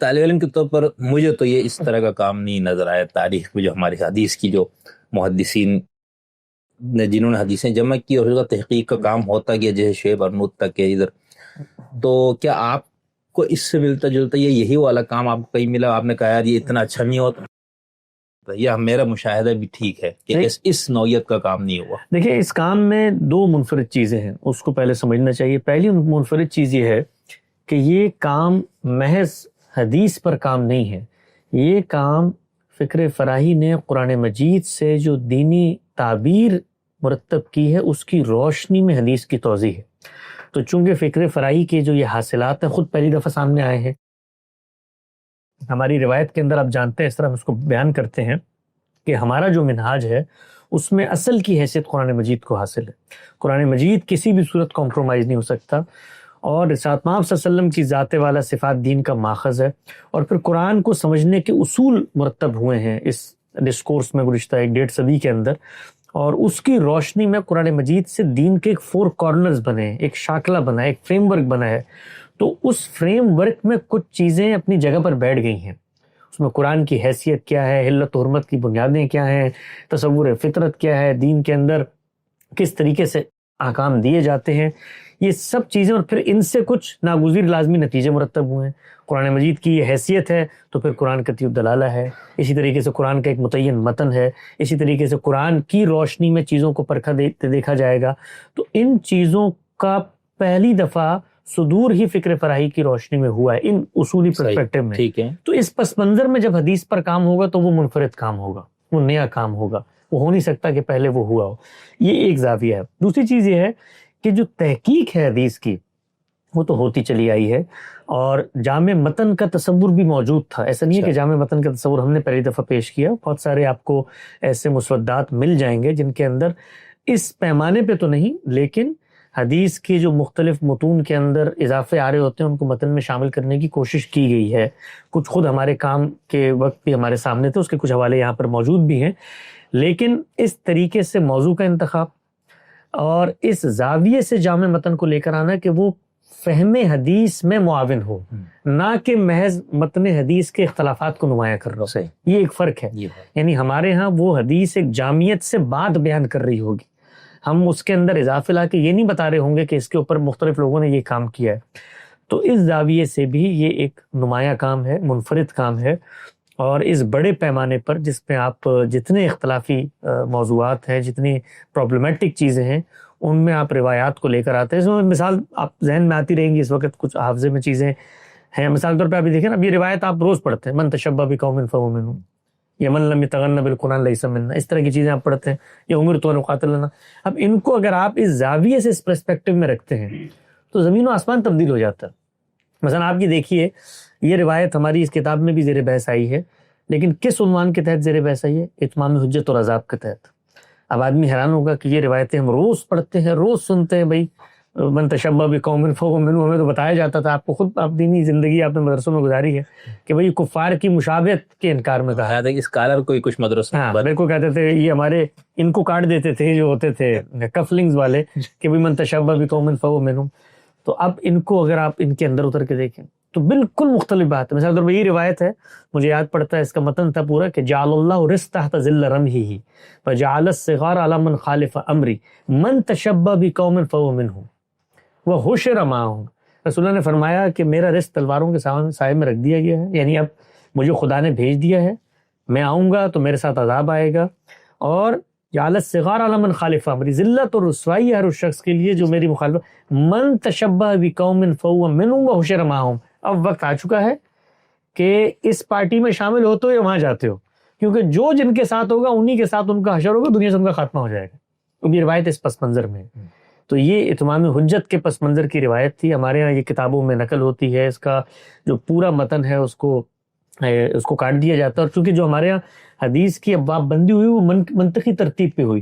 طالب علم کے طور پر مجھے تو یہ اس طرح کا کام نہیں نظر آیا تاریخ میں، جو ہماری حدیث کی جو محدثین نے جنہوں نے حدیثیں جمع کی اور اس کا تحقیق کا کام ہوتا گیا، جیسے شعیب ارنوت تک ہے ادھر. تو کیا آپ کو اس سے ملتا جلتا یہی والا کام آپ کو کہیں ملا، آپ نے کہا یار یہ اتنا اچھا نہیں ہوتا، یا میرا مشاہدہ بھی ٹھیک ہے کہ اس نوعیت کا کام نہیں ہوا؟ دیکھیں، اس کام میں دو منفرد چیزیں ہیں، اس کو پہلے سمجھنا چاہیے. پہلی منفرد چیز یہ ہے کہ یہ کام محض حدیث پر کام نہیں ہے. یہ کام فکر فراہی نے قرآن مجید سے جو دینی تعبیر مرتب کی ہے اس کی روشنی میں حدیث کی توضیح ہے. تو چونکہ فکر فراہی کے جو یہ حاصلات ہیں خود پہلی دفعہ سامنے آئے ہیں. ہماری روایت کے اندر آپ جانتے ہیں، اس طرح ہم اس کو بیان کرتے ہیں کہ ہمارا جو منہاج ہے اس میں اصل کی حیثیت قرآن مجید کو حاصل ہے. قرآن مجید کسی بھی صورت کمپرومائز نہیں ہو سکتا، اور رسالت مآب صلی اللہ علیہ وسلم کی ذات والا صفات دین کا ماخذ ہے. اور پھر قرآن کو سمجھنے کے اصول مرتب ہوئے ہیں اس ڈسکورس میں گزشتہ 1.5 صدی کے اندر، اور اس کی روشنی میں قرآن مجید سے دین کے ایک 4 کارنرز بنے ہیں، ایک شاکلہ بنا ہے، ایک فریم ورک بنا ہے. تو اس فریم ورک میں کچھ چیزیں اپنی جگہ پر بیٹھ گئی ہیں. اس میں قرآن کی حیثیت کیا ہے، حلت و حرمت کی بنیادیں کیا ہیں، تصور فطرت کیا ہے، دین کے اندر کس طریقے سے احکام دیے جاتے ہیں، یہ سب چیزیں، اور پھر ان سے کچھ ناگزیر لازمی نتیجے مرتب ہوئے ہیں. قرآن مجید کی یہ حیثیت ہے تو پھر قرآن قطعی الدلالہ ہے، اسی طریقے سے قرآن کا ایک متعین متن ہے، اسی طریقے سے قرآن کی روشنی میں چیزوں کو پرکھا دیکھا جائے گا. تو ان چیزوں کا پہلی دفعہ صدور ہی فکر فراہی کی روشنی میں ہوا ہے ان اصولی پرسپیکٹو میں. ٹھیک ہے. تو اس پس منظر میں جب حدیث پر کام ہوگا تو وہ منفرد کام ہوگا، وہ نیا کام ہوگا، وہ ہو نہیں سکتا کہ پہلے وہ ہوا ہو. یہ ایک زاویہ ہے. دوسری چیز یہ ہے کہ جو تحقیق ہے حدیث کی وہ تو ہوتی چلی آئی ہے، اور جامع متن کا تصور بھی موجود تھا. ایسا نہیں ہے کہ جامع متن کا تصور ہم نے پہلی دفعہ پیش کیا. بہت سارے آپ کو ایسے مسودات مل جائیں گے جن کے اندر اس پیمانے پہ تو نہیں، لیکن حدیث کے جو مختلف متون کے اندر اضافے آ رہے ہوتے ہیں ان کو متن میں شامل کرنے کی کوشش کی گئی ہے. کچھ خود ہمارے کام کے وقت بھی ہمارے سامنے تھے، اس کے کچھ حوالے یہاں پر موجود بھی ہیں. لیکن اس طریقے سے موضوع کا انتخاب اور اس زاویے سے جامع متن کو لے کر آنا کہ وہ فہم حدیث میں معاون ہو، نہ کہ محض متن حدیث کے اختلافات کو نمایاں کر رہا ہو. یہ ایک فرق ہے. یعنی ہمارے ہاں وہ حدیث ایک جامعیت سے بات بیان کر رہی ہوگی، ہم اس کے اندر اضافے لا کے یہ نہیں بتا رہے ہوں گے کہ اس کے اوپر مختلف لوگوں نے یہ کام کیا ہے. تو اس زاویے سے بھی یہ ایک نمایاں کام ہے، منفرد کام ہے. اور اس بڑے پیمانے پر جس پہ آپ جتنے اختلافی موضوعات ہیں، جتنی پرابلمٹک چیزیں ہیں، ان میں آپ روایات کو لے کر آتے ہیں. اس میں مثال آپ ذہن میں آتی رہیں گی اس وقت، کچھ حافظے میں چیزیں ہیں. مثال طور پہ آپ دیکھیں نا، اب یہ روایت آپ روز پڑھتے ہیں، من تشبہ بقوم فہو منہم، یا من لم یتغن بالقرآن لیس منا، اس طرح کی چیزیں آپ پڑھتے ہیں، یا امرت ان اقاتل. اب ان کو اگر آپ اس زاویے سے اس پرسپیکٹو میں رکھتے ہیں تو زمین و آسمان تبدیل ہو جاتا ہے. مثلا آپ کی دیکھیے، یہ روایت ہماری اس کتاب میں بھی زیر بحث آئی ہے، لیکن کس عنوان کے تحت زیر بحث آئی ہے؟ اتمام حجت اور عذاب کے تحت. اب آدمی حیران ہوگا کہ یہ روایتیں ہم روز پڑھتے ہیں، روز سنتے ہیں. بھائی من تشبہ بقوم فہو منہم، ہمیں تو بتایا جاتا تھا، آپ کو خود آپ دینی زندگی آپ نے مدرسوں میں گزاری ہے، کہ بھئی کفار کی مشابہت کے انکار میں کہا ہے. اسکالر کوئی کچھ مدرسہ میرے کو کہتے تھے، یہ ہمارے ان کو کاٹ دیتے تھے جو ہوتے تھے کفلنگز والے، کہ بھئی من تشبہ بقوم فہو منہم. تو اب ان کو اگر آپ ان کے اندر اتر کے دیکھیں تو بالکل مختلف بات ہے. مثلا اگر یہ روایت ہے، مجھے یاد پڑتا ہے اس کا متن تھا پورا، کہ جعل اللہ رزق تحت ظل رمحہ وجعل الصغار علی من خالف امری من تشبہ بقوم فہو منہم وحشر معہم. رسول اللہ نے فرمایا کہ میرا رزق تلواروں کے سائے میں رکھ دیا گیا ہے. یعنی اب مجھے خدا نے بھیج دیا ہے، میں آؤں گا تو میرے ساتھ عذاب آئے گا. اور جعل الصغار علی من خالف امری، ذلت اور رسوائی ہر اس شخص کے لیے جو میری مخالفت. من تشبہ بقوم فہو منہم وحشر معہم. اب وقت آ چکا ہے کہ اس پارٹی میں شامل ہوتے ہو یا وہاں جاتے ہو، کیونکہ جو جن کے ساتھ ہوگا انہی کے ساتھ ان کا حشر ہوگا، دنیا سے ان کا خاتمہ ہو جائے گا. یہ روایت اس پس منظر میں ہے. تو یہ اتمام حجت کے پس منظر کی روایت تھی. ہمارے ہاں یہ کتابوں میں نقل ہوتی ہے، اس کا جو پورا متن ہے اس کو کاٹ دیا جاتا ہے. اور چونکہ جو ہمارے ہاں حدیث کی ابواب بندی ہوئی وہ منطقی ترتیب پہ ہوئی،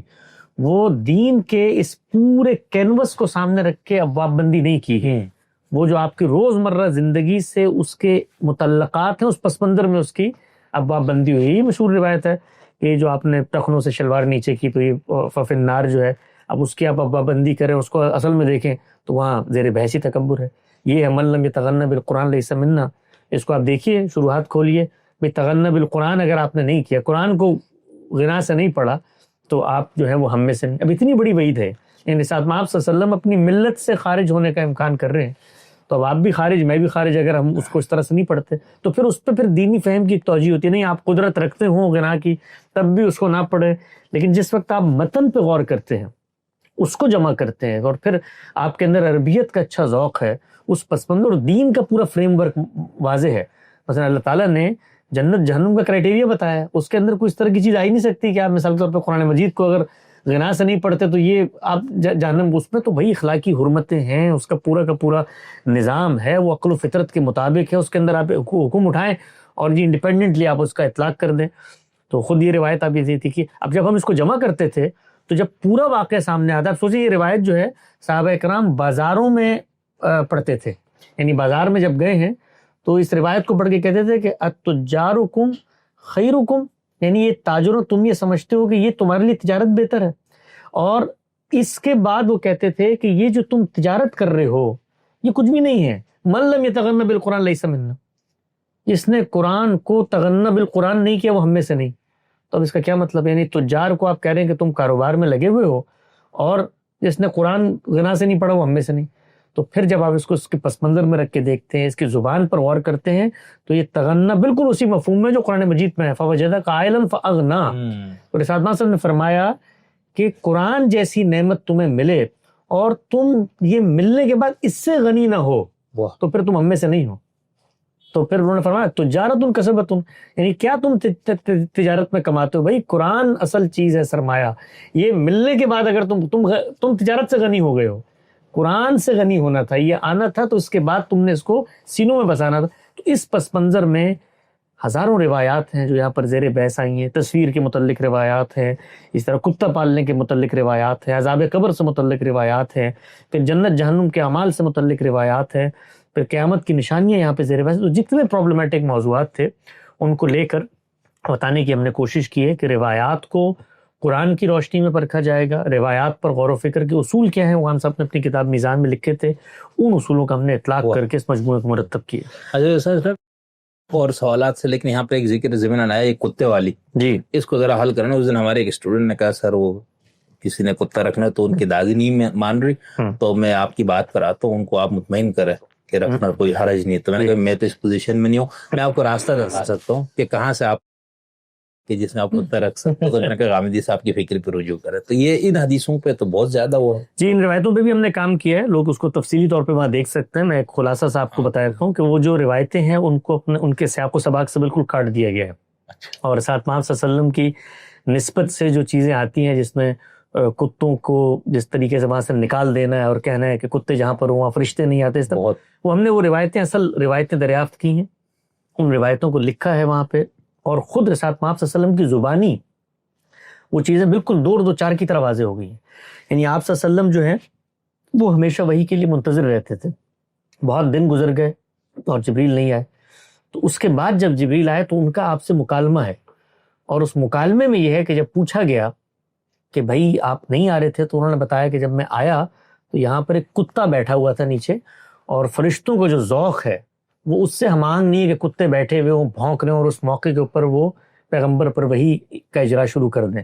وہ دین کے اس پورے کینوس کو سامنے رکھ کے ابواب بندی نہیں کی ہے. وہ جو آپ کی روزمرہ زندگی سے اس کے متعلقات ہیں، اس پس منظر میں اس کی ابواب بندی ہوئی. یہ مشہور روایت ہے کہ جو آپ نے ٹخنوں سے شلوار نیچے کی تو یہ ففی النار جو ہے، اب اس کی آپ ابواب بندی کریں، اس کو اصل میں دیکھیں تو وہاں زیر بحثی تکبر ہے. یہ ہے من لم یتغن بالقرآن لیس منا، اس کو آپ دیکھیے، شروحات کھولیے، بھئی تغنّ بالقرآن اگر آپ نے نہیں کیا، قرآن کو غنا سے نہیں پڑھا تو آپ جو ہے وہ ہم میں سے نہیں. اب اتنی بڑی وعید ہے، یعنی ساتھ میں آپ صلی اللہ علیہ وسلم اپنی ملت سے خارج ہونے کا امکان کر رہے ہیں، تو اب آپ بھی خارج، میں بھی خارج، اگر ہم اس کو اس طرح سے نہیں پڑھتے تو پھر اس پہ پھر دینی فہم کی ایک توجہ ہوتی ہے. نہیں آپ قدرت رکھتے ہوں غنا کی تب بھی اس کو نہ پڑھیں، لیکن جس وقت آپ متن پہ غور کرتے ہیں، اس کو جمع کرتے ہیں، اور پھر آپ کے اندر عربیت کا اچھا ذوق ہے، اس پس منظر اور دین کا پورا فریم ورک واضح ہے. مثلا اللہ تعالیٰ نے جنت جہنم کا کرائٹیریا بتایا ہے، اس کے اندر کوئی اس طرح کی چیز آ ہی نہیں سکتی کہ آپ مثال کے طور پہ قرآن مجید کو اگر غنا سے نہیں پڑھتے تو یہ آپ جہنم. اس میں تو بھائی اخلاقی حرمتیں ہیں، اس کا پورا نظام ہے، وہ عقل و فطرت کے مطابق ہے، اس کے اندر آپ حکم اٹھائیں اور جی انڈیپینڈنٹلی آپ اس کا اطلاق کر دیں. تو خود یہ روایت آپ یہ تھی کہ اب جب ہم اس کو جمع کرتے تھے تو جب پورا واقعہ سامنے آتا ہے، آپ سوچیں یہ روایت جو ہے صحابہ کرام بازاروں میں پڑھتے تھے، یعنی بازار میں جب گئے ہیں تو اس روایت کو پڑھ کے کہتے تھے کہ التجارکم خیرکم، یعنی یہ تاجروں تم یہ سمجھتے ہو کہ یہ تمہارے لیے تجارت بہتر ہے. اور اس کے بعد وہ کہتے تھے کہ یہ جو تم تجارت کر رہے ہو یہ کچھ بھی نہیں ہے. من لم یتغن بالقرآن لیس منا، جس نے قرآن کو تغنّ بالقرآن نہیں کیا وہ ہم میں سے نہیں. تو اب اس کا کیا مطلب ہے؟ یعنی تجار کو آپ کہہ رہے ہیں کہ تم کاروبار میں لگے ہوئے ہو، اور جس نے قرآن غنا سے نہیں پڑھا وہ ہم میں سے نہیں. تو پھر جب آپ اس کو اس کے پس منظر میں رکھ کے دیکھتے ہیں، اس کی زبان پر غور کرتے ہیں، تو یہ تغنّ بالکل اسی مفہوم میں جو قرآن مجید میں ہے، فوجدک عائلا فاغنا. اور رسالت صلی اللہ علیہ وسلم نے فرمایا کہ قرآن جیسی نعمت تمہیں ملے اور تم یہ ملنے کے بعد اس سے غنی نہ ہو تو پھر تم ہم میں سے نہیں ہو. تو پھر انہوں نے فرمایا تجارت کسبت، یعنی کیا تم تجارت میں کماتے ہو؟ بھائی قرآن اصل چیز ہے، سرمایہ. یہ ملنے کے بعد اگر تم تجارت سے غنی ہو گئے ہو، قرآن سے غنی ہونا تھا، یہ آنا تھا، تو اس کے بعد تم نے اس کو سینوں میں بسانا تھا. تو اس پس منظر میں ہزاروں روایات ہیں جو یہاں پر زیر بحث آئی ہیں. تصویر کے متعلق روایات ہیں، اس طرح کتا پالنے کے متعلق روایات ہیں، عذاب قبر سے متعلق روایات ہیں، پھر جنت جہنم کے اعمال سے متعلق روایات ہیں، پھر قیامت کی نشانیاں یہاں پہ زیر بحث. تو جتنے پرابلمٹک موضوعات تھے ان کو لے کر بتانے کی ہم نے کوشش کی ہے کہ روایات کو قرآن کی روشنی میں پرکھا جائے گا. روایات پر غور و فکر کے اصول کیا ہیں، وہ ہم سب نے اپنی کتاب میزان میں لکھے تھے، ان اصولوں کا ہم نے اطلاق کر کے اس مجموعے کو مرتب کیا. اور سوالات سے، لیکن یہاں پہ ایک ذکر ضمن آیا ایک کتے والی، جی اس کو ذرا حل کرنا. اس دن ہمارے ایک اسٹوڈنٹ نے کہا سر وہ کسی نے کتا رکھنا تو ان کی دادی نہیں مان رہی، تو میں آپ کی بات پر آتا ہوں، ان کو آپ مطمئن کریں کہ رکھنا کوئی حرج نہیں. تو میں نے کہا میں تو اس پوزیشن میں نہیں ہوں، میں آپ کو راستہ بتا سکتا ہوں کہ کہاں سے آپ کہ جس میں آپ کتا رکھ سکتے ہو. تو میں نے کہا غامدی صاحب کی فکر پہ رجوع کریں. تو یہ ان حدیثوں پہ تو بہت زیادہ وہ ہے. جی ان روایتوں پہ بھی ہم نے کام کیا ہے، لوگ اس کو تفصیلی طور پہ وہاں دیکھ سکتے ہیں. میں ایک خلاصہ سے آپ کو بتا دیتا ہوں کہ وہ جو روایتیں ہیں ان کو ان کے سیاق و سباق سے بالکل کاٹ دیا گیا ہے. اور ساتھ محمد صلی اللہ علیہ وسلم کی نسبت سے جو چیزیں آتی ہیں جس میں کتوں کو جس طریقے سے وہاں سے نکال دینا ہے اور کہنا ہے کہ کتے جہاں پر وہاں فرشتے نہیں آتے، اس طرح وہ ہم نے وہ روایتیں اصل روایتیں دریافت کی ہیں، ان روایتوں کو لکھا ہے وہاں پہ، اور خود رسالت محمد صلی اللہ علیہ وسلم کی زبانی وہ چیزیں بالکل دو چار کی طرح واضح ہو گئی ہیں. یعنی آپ صلی اللہ علیہ وسلم جو ہے وہ ہمیشہ وحی کے لیے منتظر رہتے تھے. بہت دن گزر گئے اور جبریل نہیں آئے، تو اس کے بعد جب جبریل آئے تو ان کا آپ سے مکالمہ ہے، اور اس مکالمے میں یہ ہے کہ جب پوچھا گیا کہ بھائی آپ نہیں آ رہے تھے، تو انہوں نے بتایا کہ جب میں آیا تو یہاں پر ایک کتا بیٹھا ہوا تھا نیچے، اور فرشتوں کو جو ذوق ہے وہ اس سے ہم آہنگ نہیں ہے کہ کتے بیٹھے ہوئے ہوں بھونک رہے ہیں اور اس موقع کے اوپر وہ پیغمبر پر وحی کا اجرا شروع کر دیں.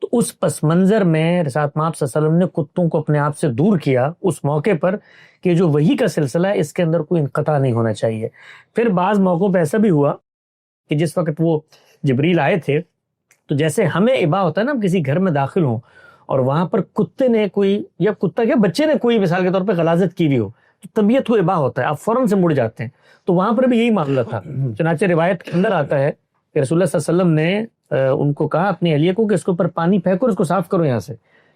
تو اس پس منظر میں رسالت محمد صلی اللہ علیہ وسلم نے کتوں کو اپنے آپ سے دور کیا اس موقع پر کہ جو وحی کا سلسلہ ہے اس کے اندر کوئی انقطاع نہیں ہونا چاہیے. پھر بعض موقعوں پہ ایسا بھی ہوا کہ جس وقت وہ جبریل آئے تھے تو جیسے ہمیں ابا ہوتا ہے نا، ہم کسی گھر میں داخل ہوں اور وہاں پر کتے نے کوئی، یا کتا کیا بچے نے کوئی مثال کے طور پہ غلاظت کی بھی ہو، تو طبیعت کو ابا ہوتا ہے، آپ فوراً سے مڑ جاتے ہیں. تو وہاں پر بھی یہی معاملہ تھا. چنانچہ روایت کے اندر آتا ہے کہ رسول اللہ صلی اللہ علیہ وسلم نے ان کو کہا اپنی اہلیہ کو کہ اس کے اوپر پانی پھینکو اور اس کو صاف کرو یہاں سے،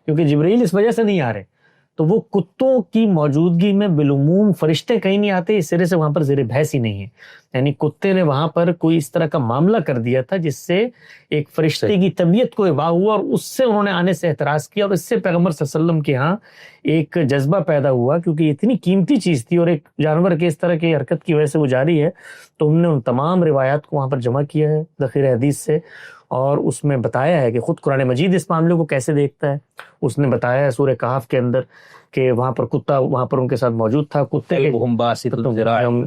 کیونکہ جبرائیل اس وجہ سے نہیں آ رہے. تو وہ کتوں کی موجودگی میں بالعموم فرشتے کہیں نہیں آتے، اس سرے سے وہاں پر زیر بحث ہی نہیں ہے. یعنی کتے نے وہاں پر کوئی اس طرح کا معاملہ کر دیا تھا جس سے ایک فرشتے کی طبیعت کو ابا ہوا، اور اس سے انہوں نے آنے سے اعتراض کیا، اور اس سے پیغمبر صلی اللہ علیہ وسلم کے ہاں ایک جذبہ پیدا ہوا، کیونکہ یہ اتنی قیمتی چیز تھی اور ایک جانور کے اس طرح کی حرکت کی وجہ سے وہ جاری ہے. تو ہم نے ان تمام روایات کو وہاں پر جمع کیا ہے ذخیرہ حدیث سے، اور اس میں بتایا ہے کہ خود قرآن مجید اس معاملے کو کیسے دیکھتا ہے. اس نے بتایا ہے سورہ کہف کے اندر کہ وہاں پر کتا وہاں پر ان کے ساتھ موجود تھا, کتے کے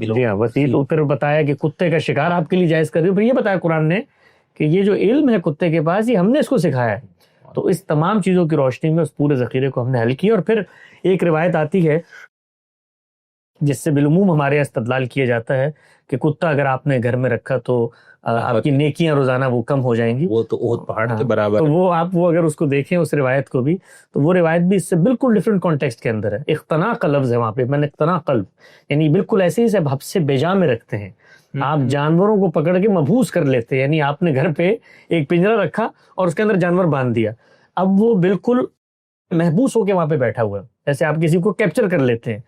جی ہاں وسیع. تو پھر بتایا کہ کتے کا شکار آپ کے لیے جائز کر دیا. پھر یہ بتایا قرآن نے کہ یہ جو علم ہے کتے کے پاس یہ ہم نے اس کو سکھایا ہے. تو اس تمام چیزوں کی روشنی میں اس پورے ذخیرے کو ہم نے حل کیا. اور پھر ایک روایت آتی ہے جس سے بالعموم ہمارے یہاں استدلال کیا جاتا ہے کہ کتا اگر آپ نے گھر میں رکھا تو آپ کی نیکیاں روزانہ وہ کم ہو جائیں گی, وہ تو احد پہاڑ کے برابر. تو وہ اگر اس کو دیکھیں اس روایت کو بھی, تو وہ روایت بھی اس سے بالکل ڈفرینٹ کانٹیکسٹ کے اندر ہے. اختناق کا لفظ ہے وہاں پہ, من اقتنع قلب, یعنی بالکل ایسے ہی سے حب سے بیجا میں رکھتے ہیں. آپ جانوروں کو پکڑ کے مبہوس کر لیتے ہیں, یعنی آپ نے گھر پہ ایک پنجرا رکھا اور اس کے اندر جانور باندھ دیا, اب وہ بالکل محبوس ہو کے وہاں پہ بیٹھا ہوا ہے, جیسے آپ کسی کو کیپچر کر لیتے ہیں.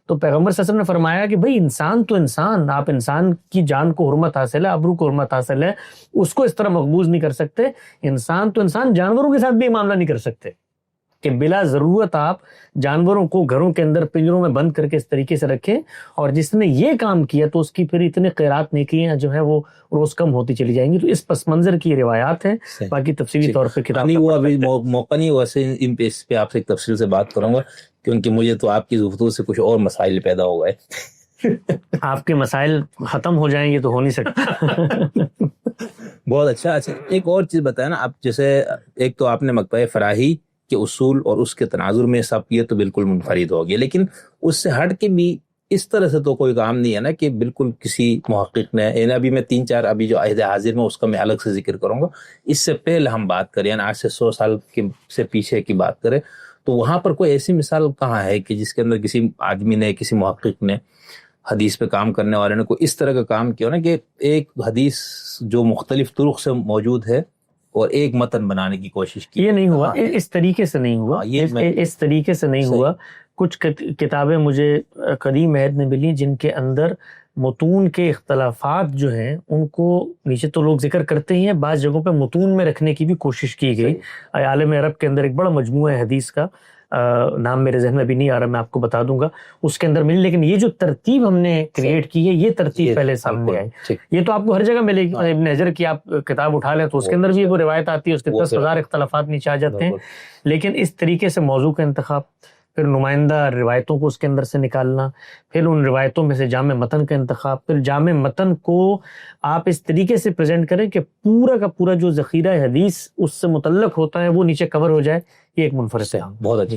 تو پیغمبر صلی اللہ علیہ وسلم نے فرمایا کہ بھئی انسان تو انسان, آپ انسان کی جان کو حرمت حاصل ہے, ابرو کو حرمت حاصل ہے, اس کو اس طرح مقبوض نہیں کر سکتے. انسان تو انسان, جانوروں کے ساتھ بھی معاملہ نہیں کر سکتے کہ بلا ضرورت آپ جانوروں کو گھروں کے اندر پنجروں میں بند کر کے اس طریقے سے رکھیں. اور جس نے یہ کام کیا تو اس کی پھر اتنے خیرات نیکیاں جو ہیں وہ روز کم ہوتی چلی جائیں گی. تو اس پس منظر کی روایات ہیں, باقی تفصیلی طور پہ کتاب نہیں, وہ ابھی موقع نہیں ہوا سے اس پہ آپ سے ایک تفصیل سے بات کروں گا, کیونکہ مجھے تو آپ کی گفتگو سے کچھ اور مسائل پیدا ہو گئے. آپ کے مسائل ختم ہو جائیں گے تو ہو نہیں سکتا. بہت اچھا. ایک اور چیز بتایا نا آپ, جیسے ایک تو آپ نے مقطع فراہی کے اصول اور اس کے تناظر میں سب یہ تو بالکل منفرد ہو گیا, لیکن اس سے ہٹ کے بھی اس طرح سے تو کوئی کام نہیں ہے نا کہ بالکل کسی محقق نے, یعنی ابھی میں 3-4 ابھی جو عہد حاضر میں اس کا میں الگ سے ذکر کروں گا. اس سے پہلے ہم بات کریں, یعنی آج سے 100 سال سے پیچھے کی بات کریں, تو وہاں پر کوئی ایسی مثال کہاں ہے کہ جس کے اندر کسی آدمی نے, کسی محقق نے, حدیث پہ کام کرنے والے نے کوئی اس طرح کا کام کیا نا کہ ایک حدیث جو مختلف طرق سے موجود ہے اور ایک متن بنانے کی کوشش کی. یہ نہیں ہوا, اس طریقے سے نہیں ہوا, اس طریقے سے نہیں ہوا. کچھ کتابیں مجھے قدیم عہد میں ملی جن کے اندر متون کے اختلافات جو ہیں ان کو نیچے تو لوگ ذکر کرتے ہی ہیں, بعض جگہوں پہ متون میں رکھنے کی بھی کوشش کی گئی. عالم عرب کے اندر ایک بڑا مجموعہ ہے حدیث کا, نام میرے ذہن میں بھی نہیں آ رہا, میں آپ کو بتا دوں گا, اس کے اندر ملی. لیکن یہ جو ترتیب ہم نے کریٹ کی ہے یہ ترتیب پہلے سامنے آئی. یہ تو آپ کو ہر جگہ ملے گی. ابن حجر کی آپ کتاب اٹھا لیں تو اس کے اندر بھی وہ روایت آتی ہے, اس کے 10,000 اختلافات نیچے آ جاتے ہیں. لیکن اس طریقے سے موضوع کا انتخاب, پھر نمائندہ روایتوں کو اس کے اندر سے نکالنا, پھر ان روایتوں میں سے جامع متن کا انتخاب, پھر جامع متن کو آپ اس طریقے سے پریزنٹ کریں کہ پورا کا پورا جو ذخیرہ حدیث اس سے متعلق ہوتا ہے وہ نیچے کور ہو جائے, یہ ایک منفرد ہے. بہت اچھا.